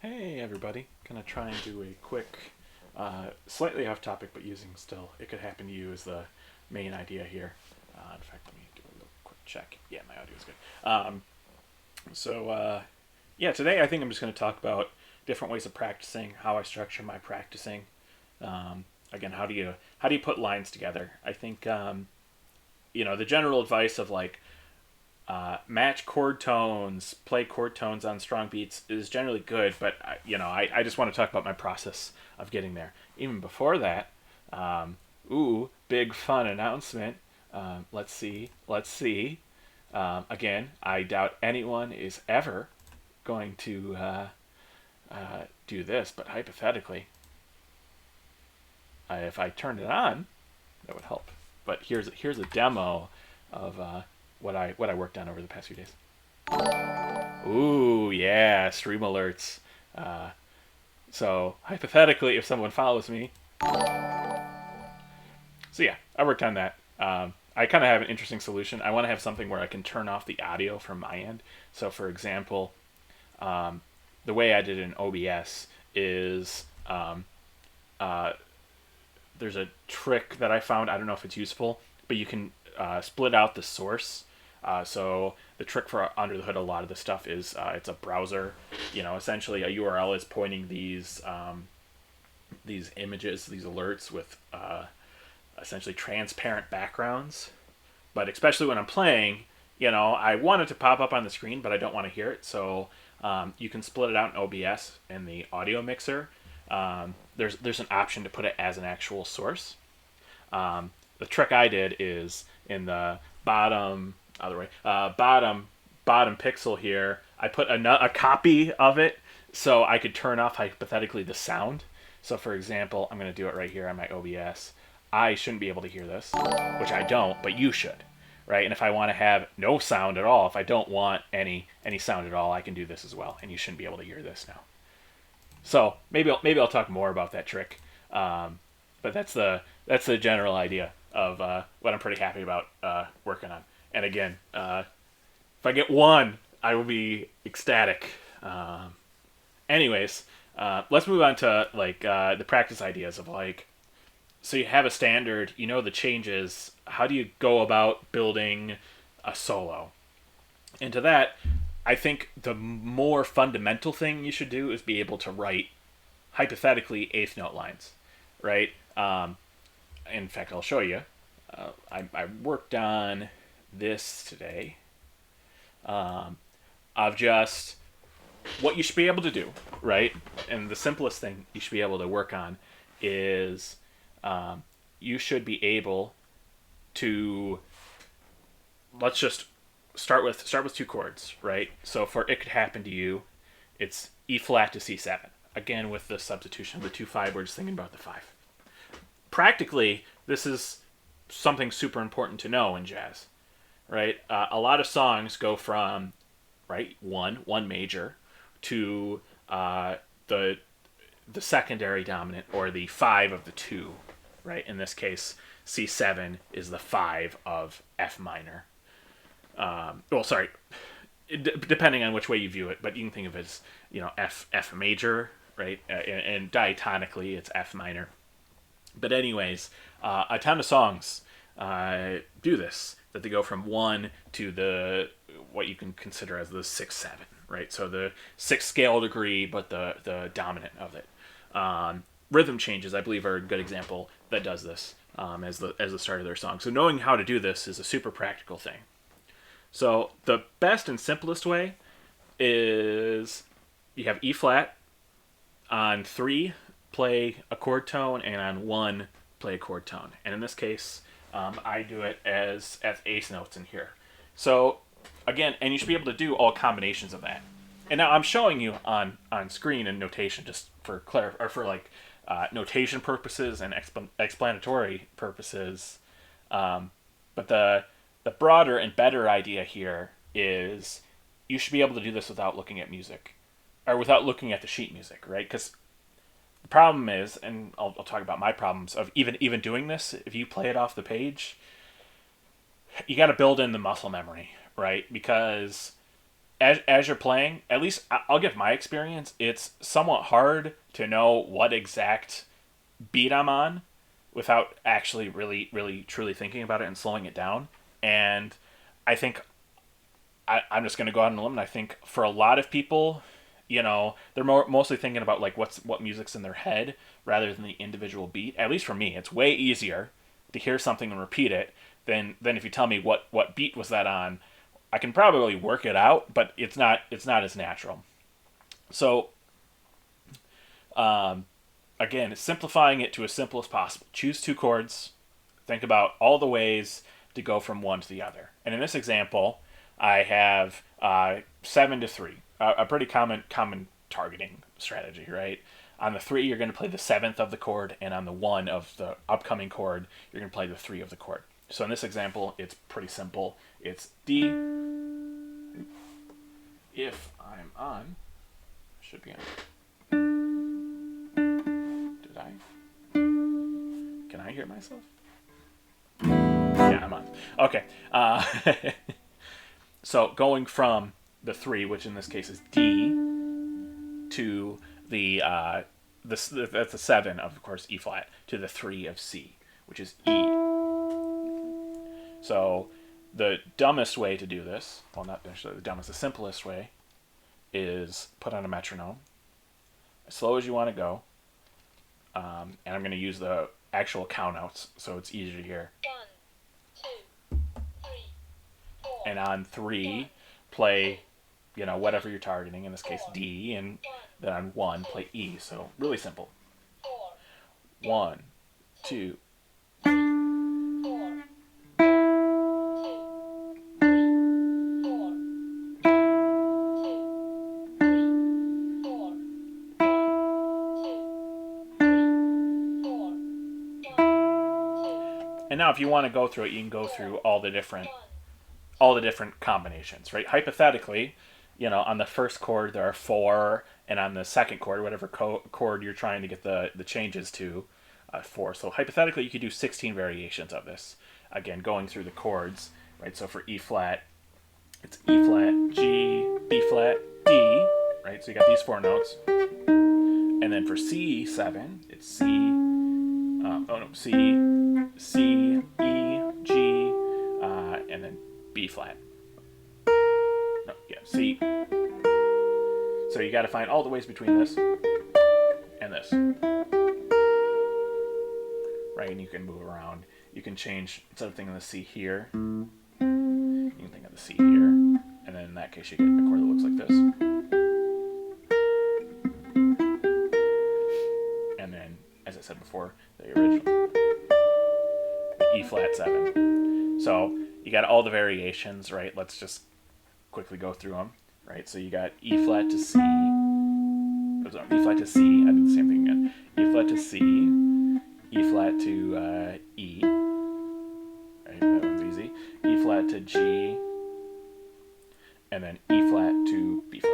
Hey everybody, gonna try and do a quick, slightly off topic, but using still, it could happen to you is the main idea here. In fact, let me do a little quick check. Yeah, my audio is good. Yeah, today I think I'm just gonna talk about different ways of practicing, how I structure my practicing. Again, how do you put lines together? I think the general advice of like match chord tones, play chord tones on strong beats is generally good, but I just want to talk about my process of getting there. Even before that, big fun announcement. Let's see. Again, I doubt anyone is ever going to do this, but hypothetically, if I turned it on, that would help. But here's a demo of what I worked on over the past few days. Ooh, yeah, stream alerts. Uh, so hypothetically, if someone follows me, so yeah, I worked on that. I kind of have an interesting solution. I want to have something where I can turn off the audio from my end. So, for example, the way I did it in OBS is uh, there's a trick that I found. I don't know if it's useful, but you can split out the source. So the trick for under the hood, a lot of the stuff is it's a browser. Essentially a URL is pointing these images, these alerts with essentially transparent backgrounds. But especially when I'm playing, I want it to pop up on the screen, but I don't want to hear it. So you can split it out in OBS in the audio mixer. There's an option to put it as an actual source. The trick I did is in the bottom pixel here. I put a copy of it so I could turn off hypothetically the sound. So for example, I'm going to do it right here on my OBS. I shouldn't be able to hear this, which I don't, but you should, right? And if I want to have no sound at all, if I don't want any sound at all, I can do this as well, and you shouldn't be able to hear this now. So maybe I'll talk more about that trick, but that's the general idea of what I'm pretty happy about working on. And again, if I get one, I will be ecstatic. Anyways, let's move on to like the practice ideas of like. So you have a standard, the changes. How do you go about building a solo? And to that, I think the more fundamental thing you should do is be able to write hypothetically eighth note lines, right? In fact, I'll show you. I worked on this today of just what you should be able to do, right? And the simplest thing you should be able to work on is you should be able to let's just start with two chords, right? So for It Could Happen to You, it's E flat to C7. Again, with the substitution of the two five, we're just thinking about the five. Practically, this is something super important to know in jazz, right? A lot of songs go from right one major to the secondary dominant or the five of the two, right? In this case, C7 is the five of F minor. Sorry, depending on which way you view it, but you can think of it as F major, right? And diatonically, it's F minor. But anyways, a ton of songs do this, that they go from one to the what you can consider as the 6/7, right? So the sixth scale degree, but the dominant of it. Rhythm changes, I believe, are a good example that does this as the start of their song. So knowing how to do this is a super practical thing. So the best and simplest way is you have E flat on 3, play a chord tone, and on 1, play a chord tone. And in this case, I do it as eighth notes in here. So again, and you should be able to do all combinations of that. And now I'm showing you on screen in notation just for notation purposes and explanatory purposes. But the broader and better idea here is you should be able to do this without looking at music or without looking at the sheet music, right? Because the problem is, and I'll talk about my problems of even doing this. If you play it off the page, you got to build in the muscle memory, right? Because as you're playing, at least I'll give my experience, it's somewhat hard to know what exact beat I'm on without actually really truly thinking about it and slowing it down. And I think I'm just going to go out on a limb, and I think for a lot of people, they're mostly thinking about like what music's in their head rather than the individual beat. At least for me, it's way easier to hear something and repeat it than if you tell me what beat was that on. I can probably work it out, but it's not as natural. So again, simplifying it to as simple as possible. Choose two chords. Think about all the ways to go from one to the other. And in this example, I have 7 to 3, a pretty common targeting strategy, right? On the 3, you're going to play the 7th of the chord, and on the 1 of the upcoming chord, you're going to play the 3 of the chord. So in this example, it's pretty simple. It's D. If I'm on, should be on. Did I? Can I hear myself? Yeah, I'm on. Okay. So going from the 3, which in this case is D, to that's the 7 of course E flat, to the 3 of C, which is E. So the dumbest way to do this, well, not necessarily the dumbest, the simplest way is put on a metronome as slow as you want to go, and I'm going to use the actual count outs so it's easier to hear. 1, 2, 3, 4. And on 3, play, whatever you're targeting, in this case D, and then on 1, play E. So really simple. 1, 2. And now if you want to go through it, you can go through all the different combinations, right? Hypothetically, on the first chord there are 4, and on the second chord, whatever chord you're trying to get the changes to, 4. So hypothetically, you could do 16 variations of this. Again, going through the chords, right? So for E flat, it's E flat, G, B flat, D, right? So you got these 4 notes. And then for C7, it's C, C, E, G, and then B flat. No, yeah, C. So you got to find all the ways between this and this. Right, and you can move around. You can change, instead of thinking of the C here, you can think of the C here, and then in that case you get a chord that looks like this. And then, as I said before, the original, the E flat 7. So you got all the variations, right? Let's just quickly go through them, right? So you got E flat to C, E flat to C, I did the same thing again. E flat to C, E flat to E, right? That one's easy. E flat to G, and then E flat to B flat,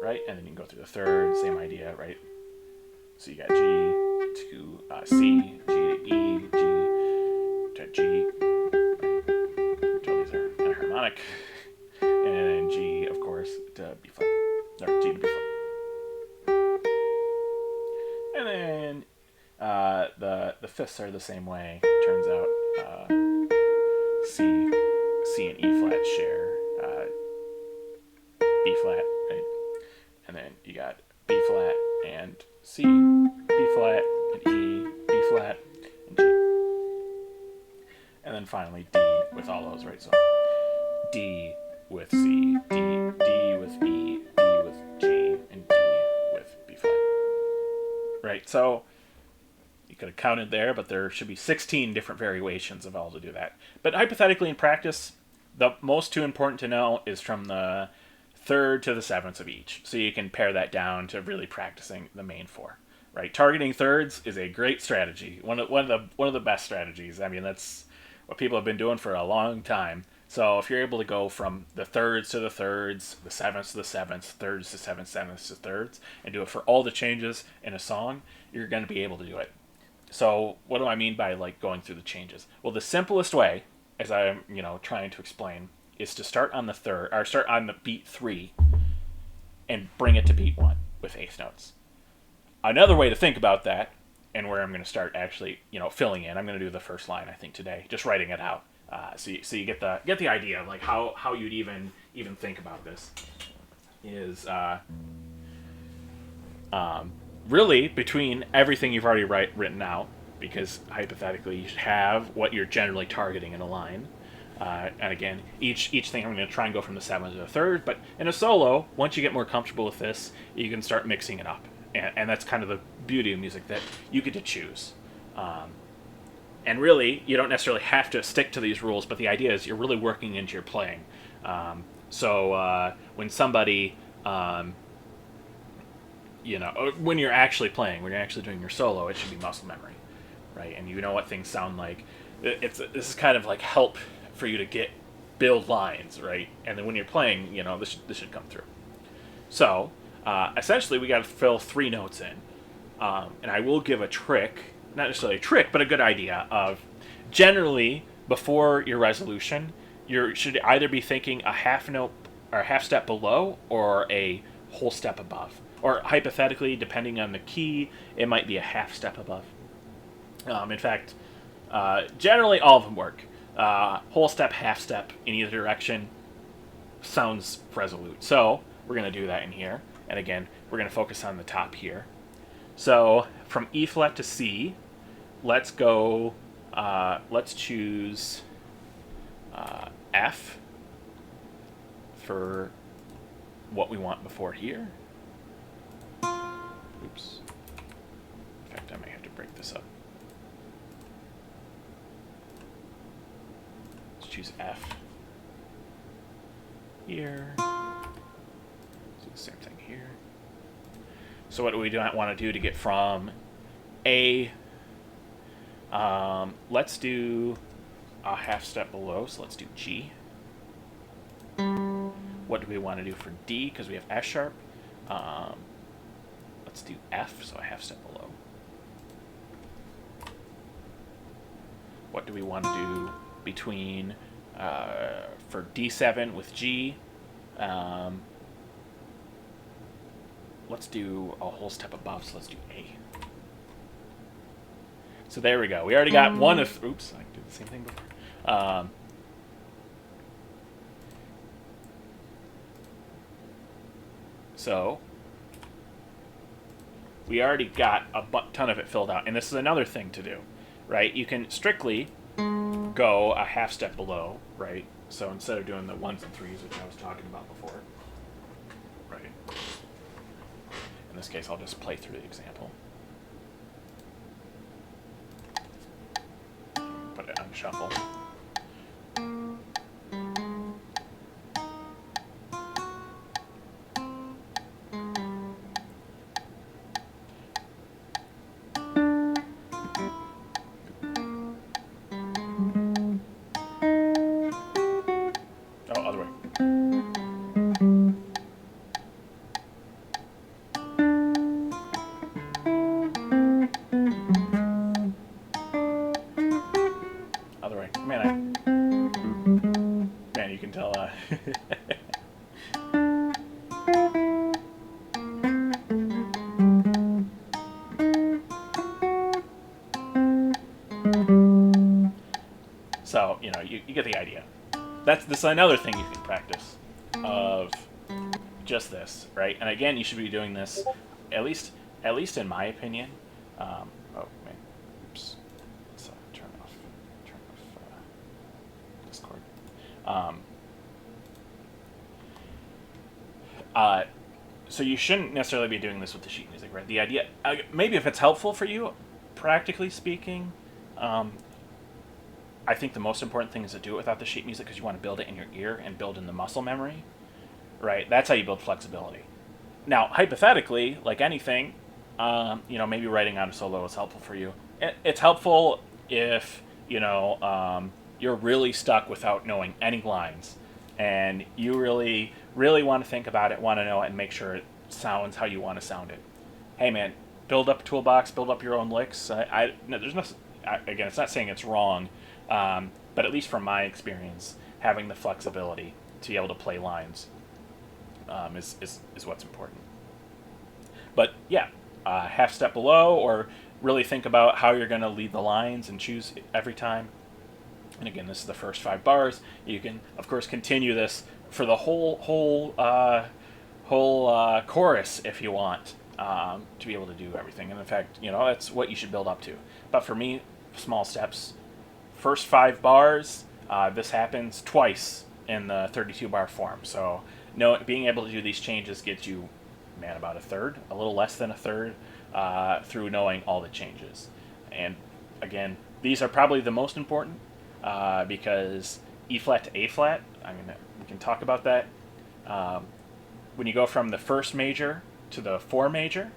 right? And then you can go through the third, same idea, right? So you got G to C, G to E, G to G, right? So these are anharmonic, and then G, of course, to B flat, or G to B flat. And then the fifths are the same way. Turns out C and E flat share B flat, right? And then you got B flat and C, B flat and E, B flat and G. And then finally D with all those, right? So D with C, D with E, D with G, and D with B flat. Right, so you could have counted there, but there should be 16 different variations of all to do that. But hypothetically in practice, the most too important to know is from the 3rd to the 7th of each. So you can pare that down to really practicing the main 4. Right, targeting thirds is a great strategy. One of the best strategies. I mean, that's what people have been doing for a long time. So if you're able to go from the thirds to the thirds, the sevenths to the sevenths, thirds to sevenths, sevenths to thirds, and do it for all the changes in a song, you're going to be able to do it. So what do I mean by like going through the changes? Well, the simplest way, as I'm trying to explain, is to start on the third, or start on the beat 3 and bring it to beat 1 with eighth notes. Another way to think about that, and where I'm going to start actually, filling in. I'm going to do the first line I think today, just writing it out, so you get the idea of like how you'd even think about this. Is really between everything you've already written out, because hypothetically you should have what you're generally targeting in a line. And again, each thing I'm going to try and go from the 7th to the 3rd, but in a solo, once you get more comfortable with this, you can start mixing it up. And that's kind of the beauty of music, that you get to choose. And really, you don't necessarily have to stick to these rules, but the idea is you're really working into your playing. So when somebody, when you're actually playing, when you're actually doing your solo, it should be muscle memory, right? And you know what things sound like. This is kind of like help for you to build lines, right? And then when you're playing, this should come through. So essentially, we got to fill 3 notes in, and I will give a trick, not necessarily a trick, but a good idea of generally before your resolution, you should either be thinking a half note or a half step below or a whole step above. Or hypothetically, depending on the key, it might be a half step above. In fact, generally all of them work. Whole step, half step in either direction sounds resolute. So we're going to do that in here. And again, we're going to focus on the top here. So from E flat to C, let's go, let's choose F for what we want before here. Oops. In fact, I may have to break this up. Let's choose F here. Do the same thing here. So what do we want to do to get from A? Let's do a half step below, so let's do G. What do we want to do for D? Because we have F sharp. Let's do F, so a half step below. What do we want to do between, for D7 with G? Let's do a whole step above, so let's do A. So there we go. We already got one of... Oops, I did the same thing before. So we already got a ton of it filled out. And this is another thing to do, right? You can strictly go a half step below, right? So instead of doing the 1s and 3s, which I was talking about before, right? In this case, I'll just play through the example. Put it on shuffle. Oh, other way. Other way. Man, you can tell. So, you get the idea. This is another thing you can practice of just this, right? And again, you should be doing this, at least in my opinion. Oh man, oops. Let's turn off Discord. So you shouldn't necessarily be doing this with the sheet music, right? The idea, maybe if it's helpful for you, practically speaking, I think the most important thing is to do it without the sheet music, because you want to build it in your ear and build in the muscle memory, right? That's how you build flexibility. Now, hypothetically, like anything, maybe writing on a solo is helpful for you. It's helpful if, you're really stuck without knowing any lines, and you really, really want to think about it, want to know it, and make sure it sounds how you want to sound it. Hey, man, build up a toolbox, build up your own licks. There's no, again, it's not saying it's wrong, but at least from my experience, having the flexibility to be able to play lines is what's important. But yeah, half step below, or really think about how you're going to lead the lines and choose every time. And again, this is the first 5 bars. You can, of course, continue this for the whole chorus if you want, to be able to do everything. And in fact, that's what you should build up to. But for me, small steps. First 5 bars. This happens twice in the 32-bar form. So, being able to do these changes gets you, about a third, a little less than a third, through knowing all the changes. And again, these are probably the most important, because E flat to A flat. We can talk about that. When you go from the first major to the 4 major,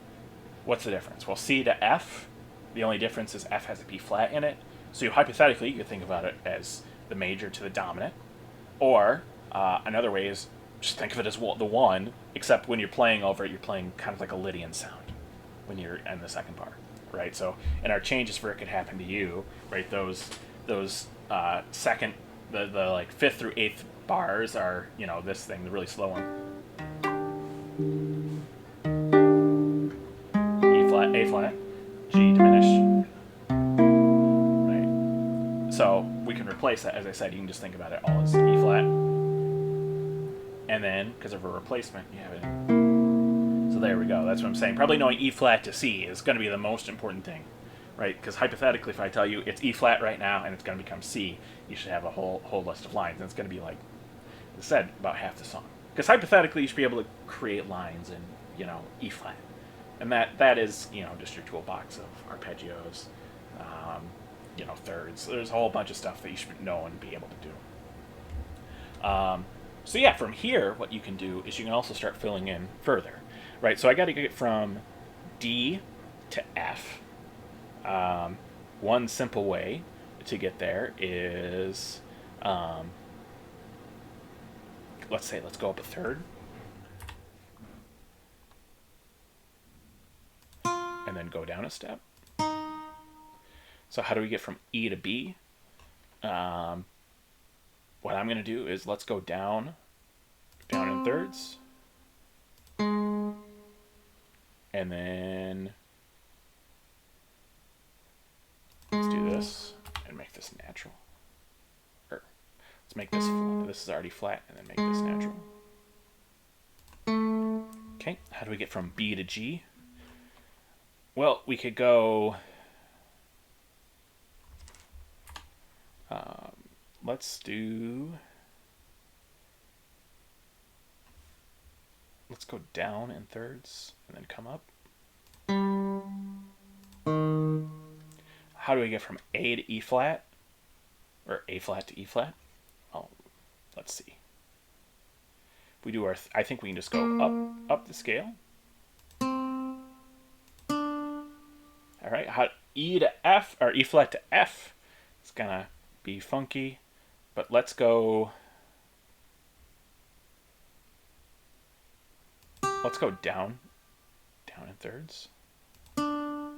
what's the difference? Well, C to F, the only difference is F has a B flat in it. So hypothetically, you could think about it as the major to the dominant. Or another way is just think of it as the 1, except when you're playing over it, you're playing kind of like a Lydian sound when you're in the second bar, right? So in our changes for It Could Happen to You, right, those second, the like 5th through 8th bars are, this thing, the really slow one. E flat, A flat, G diminished. Right? So we can replace that, as I said, you can just think about it all as E flat. And then, because of a replacement, you have it. So there we go. That's what I'm saying. Probably knowing E flat to C is going to be the most important thing, right? Because hypothetically, if I tell you it's E flat right now and it's going to become C, you should have a whole list of lines, and it's going to be like, as I said, about half the song. Because hypothetically, you should be able to create lines in, E flat, and that is, just your toolbox of arpeggios, thirds. There's a whole bunch of stuff that you should know and be able to do. So yeah, from here, what you can do is you can also start filling in further, right? So I got to get from D to F. One simple way to get there is, let's go up a third, and then go down a step. So how do we get from E to B? What I'm going to do is let's go down in thirds, and then let's do this and make this natural. Or let's make this this is already flat, and then make this natural. Okay, how do we get from B to G? Well, we could go. Let's go down in thirds and then come up. How do we get from A to E flat? Or A flat to E flat? Oh, let's see. If we do I think we can just go up the scale. All right, E to F, or E flat to F, it's gonna be funky, but let's go down in thirds. How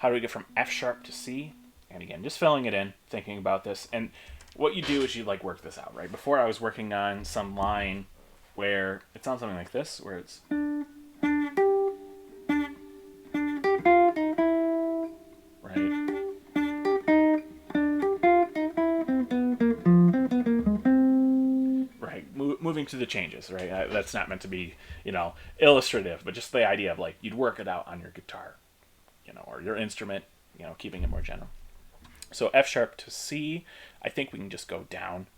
do we get from F sharp to C? And again, just filling it in, thinking about this. And what you do is you work this out, right? Before I was working on some line where it sounds something like this, where it's moving to the changes, right? That's not meant to be, illustrative, but just the idea of you'd work it out on your guitar, or your instrument, keeping it more general. So F sharp to C, I think we can just go down.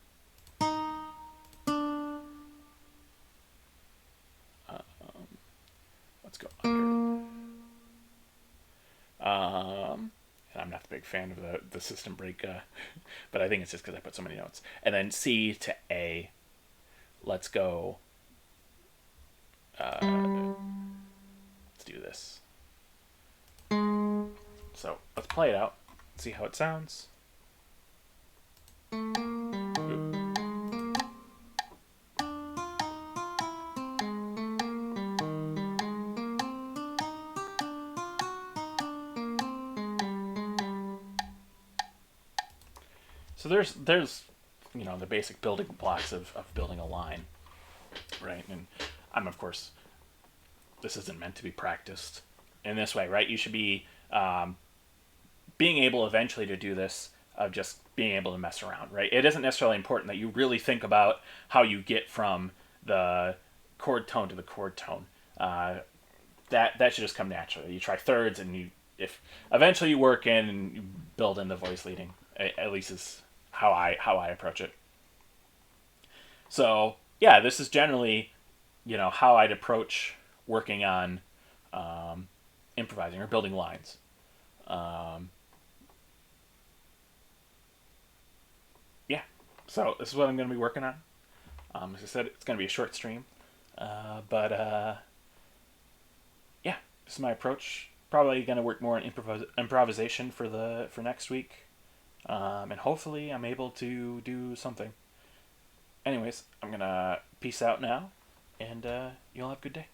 Let's go under. And I'm not the big fan of the system break, but I think it's just because I put so many notes. And then C to A. Let's go. Let's do this. So let's play it out. See how it sounds. So there's the basic building blocks of building a line, right? And I'm, of course, this isn't meant to be practiced in this way, right? You should be being able eventually to do this of just being able to mess around, right? It isn't necessarily important that you really think about how you get from the chord tone to the chord tone. That should just come naturally. You try thirds, and if eventually you work in and you build in the voice leading. At least is how I approach it. So yeah, this is generally how I'd approach working on improvising or building lines. Um, yeah, so this is what I'm going to be working on. As I said, it's going to be a short stream, but yeah, this is my approach. Probably going to work more on improvisation for next week, and hopefully I'm able to do something. Anyways, I'm gonna peace out now, and you'll have a good day.